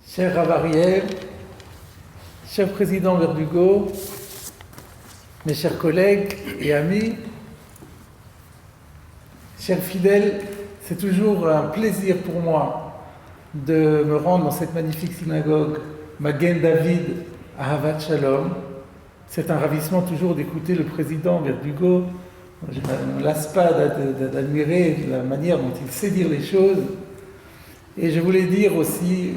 Cher Rav Ariel, cher président Verdugo, mes chers collègues et amis, chers fidèles, c'est toujours un plaisir pour moi de me rendre dans cette magnifique synagogue Magen David à Havat Shalom. C'est un ravissement toujours d'écouter le président Verdugo. Je ne me lasse pas d'admirer la manière dont il sait dire les choses. Et je voulais dire aussi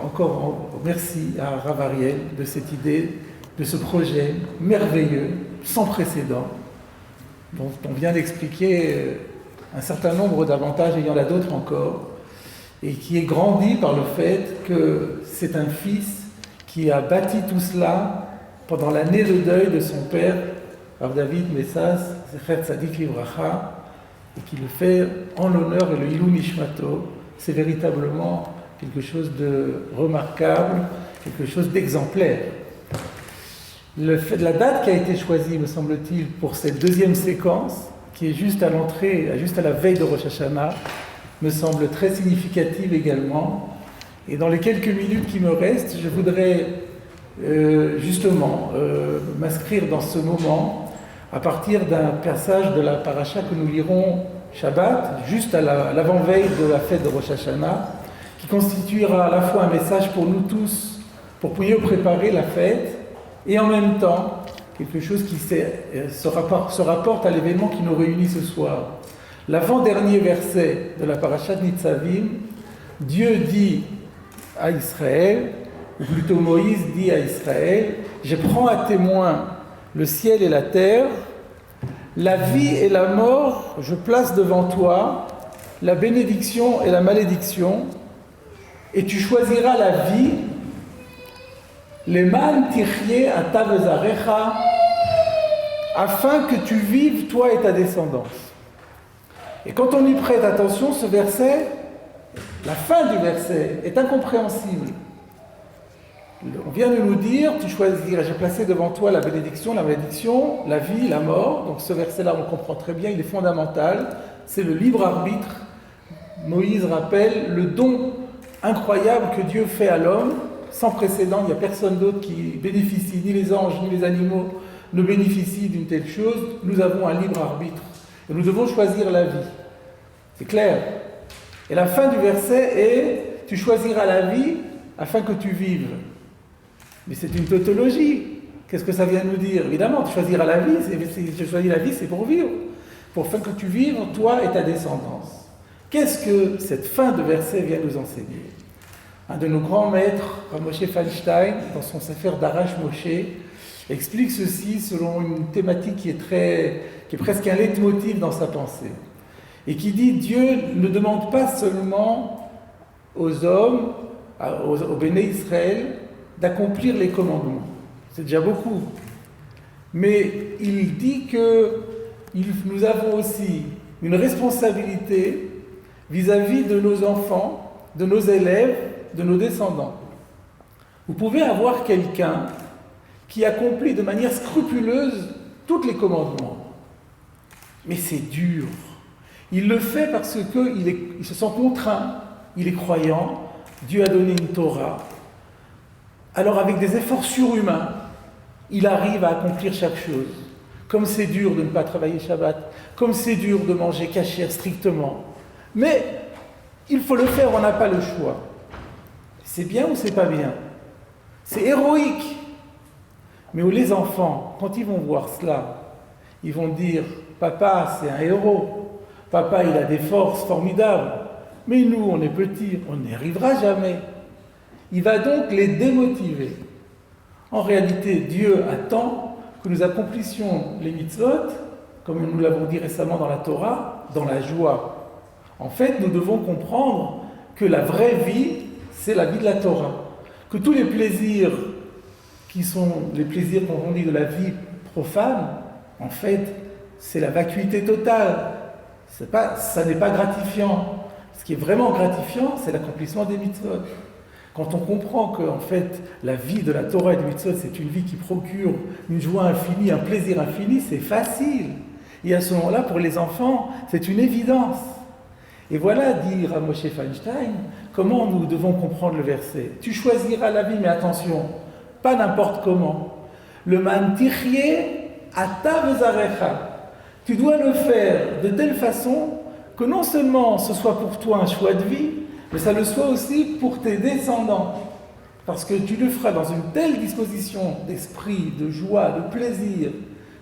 encore merci à Rav Ariel de cette idée, de ce projet merveilleux, sans précédent, dont on vient d'expliquer un certain nombre d'avantages, et il y en a d'autres encore, et qui est grandi par le fait que c'est un fils qui a bâti tout cela pendant l'année de deuil de son père, Rav David Messas, Zecher Tzadik Livracha, et qui le fait en l'honneur et le Ilou Nishmato. C'est véritablement quelque chose de remarquable, quelque chose d'exemplaire. La date qui a été choisie, me semble-t-il, pour cette deuxième séquence, qui est juste à l'entrée, juste à la veille de Rosh Hashanah, me semble très significative également. Et dans les quelques minutes qui me restent, je voudrais m'inscrire dans ce moment à partir d'un passage de la paracha que nous lirons Shabbat, juste à l'avant-veille de la fête de Rosh Hashanah, qui constituera à la fois un message pour nous tous, pour mieux préparer la fête, et en même temps, quelque chose qui se rapporte à l'événement qui nous réunit ce soir. L'avant-dernier verset de la paracha de Nitzavim, Dieu dit à Israël, ou plutôt Moïse dit à Israël, « Je prends à témoin le ciel et la terre, la vie et la mort, je place devant toi, la bénédiction et la malédiction, et tu choisiras la vie, leman tirchye ata vezarecha, afin que tu vives, toi et ta descendance. » Et quand on y prête attention, ce verset, la fin du verset est incompréhensible. On vient de nous dire, tu choisiras, j'ai placé devant toi la bénédiction, la malédiction, la vie, la mort. Donc ce verset-là, on le comprend très bien, il est fondamental. C'est le libre arbitre. Moïse rappelle le don incroyable que Dieu fait à l'homme, sans précédent. Il n'y a personne d'autre qui bénéficie, ni les anges, ni les animaux ne bénéficient d'une telle chose. Nous avons un libre arbitre. Et nous devons choisir la vie. C'est clair. Et la fin du verset est, tu choisiras la vie afin que tu vives. Mais c'est une tautologie. Qu'est-ce que ça vient nous dire? Évidemment, tu choisiras la vie. Je choisis la vie, c'est pour vivre. Pour faire que tu vives, toi et ta descendance. Qu'est-ce que cette fin de verset vient nous enseigner? Un de nos grands maîtres, Rav Moshe Feinstein, dans son Sefer Darash Moshe, explique ceci selon une thématique qui est presque un leitmotiv dans sa pensée. Et qui dit, Dieu ne demande pas seulement aux hommes, aux Béné Israël, d'accomplir les commandements. C'est déjà beaucoup. Mais il dit que nous avons aussi une responsabilité vis-à-vis de nos enfants, de nos élèves, de nos descendants. Vous pouvez avoir quelqu'un qui accomplit de manière scrupuleuse tous les commandements. Mais c'est dur. Il le fait parce qu'il se sent contraint. Il est croyant. Dieu a donné une Torah. Alors avec des efforts surhumains, il arrive à accomplir chaque chose. Comme c'est dur de ne pas travailler Shabbat, comme c'est dur de manger kasher strictement. Mais il faut le faire, on n'a pas le choix. C'est bien ou c'est pas bien? C'est héroïque. Mais où les enfants, quand ils vont voir cela, ils vont dire « Papa, c'est un héros. Papa, il a des forces formidables. Mais nous, on est petits, on n'y arrivera jamais. » Il va donc les démotiver. En réalité, Dieu attend que nous accomplissions les mitzvot, comme nous l'avons dit récemment dans la Torah, dans la joie. En fait, nous devons comprendre que la vraie vie, c'est la vie de la Torah. Que tous les plaisirs qui sont les plaisirs qu'on dit de la vie profane, en fait, c'est la vacuité totale. Ça n'est pas gratifiant. Ce qui est vraiment gratifiant, c'est l'accomplissement des mitzvot. Quand on comprend que, en fait, la vie de la Torah et du mitzvot, c'est une vie qui procure une joie infinie, un plaisir infini, c'est facile. Et à ce moment-là, pour les enfants, c'est une évidence. Et voilà, dit Rav Moshe Feinstein, comment nous devons comprendre le verset. Tu choisiras la vie, mais attention, pas n'importe comment. Le mantichye ata vezarecha. Tu dois le faire de telle façon que non seulement ce soit pour toi un choix de vie, mais ça le soit aussi pour tes descendants. Parce que tu le feras dans une telle disposition d'esprit, de joie, de plaisir,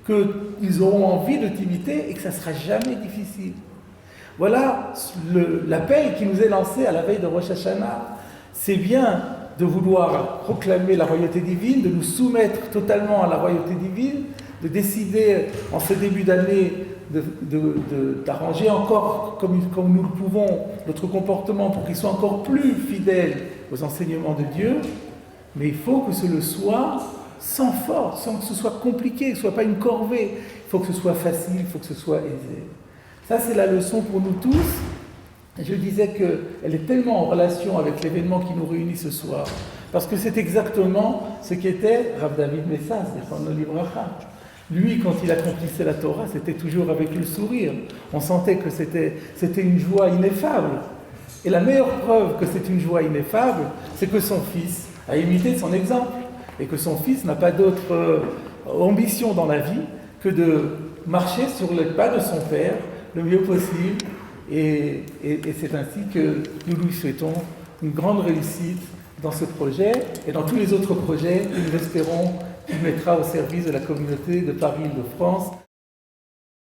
qu'ils auront envie de t'imiter et que ça ne sera jamais difficile. Voilà l'appel qui nous est lancé à la veille de Rosh Hashanah. C'est bien de vouloir proclamer la royauté divine, de nous soumettre totalement à la royauté divine, de décider en ce début d'année d'arranger encore, comme nous le pouvons, notre comportement pour qu'il soit encore plus fidèle aux enseignements de Dieu. Mais il faut que ce le soit sans force, sans que ce soit compliqué, que ce ne soit pas une corvée. Il faut que ce soit facile, il faut que ce soit aisé. Ça, c'est la leçon pour nous tous. Je disais qu'elle est tellement en relation avec l'événement qui nous réunit ce soir, parce que c'est exactement ce qu'était Rav David Messas, Zichrono Livracha. Lui, quand il accomplissait la Torah, c'était toujours avec le sourire. On sentait que c'était une joie ineffable. Et la meilleure preuve que c'est une joie ineffable, c'est que son fils a imité son exemple. Et que son fils n'a pas d'autre ambition dans la vie que de marcher sur les pas de son père le mieux possible. Et c'est ainsi que nous lui souhaitons une grande réussite dans ce projet et dans tous les autres projets que nous espérons qu'il mettra au service de la communauté de Paris-Île-de-France.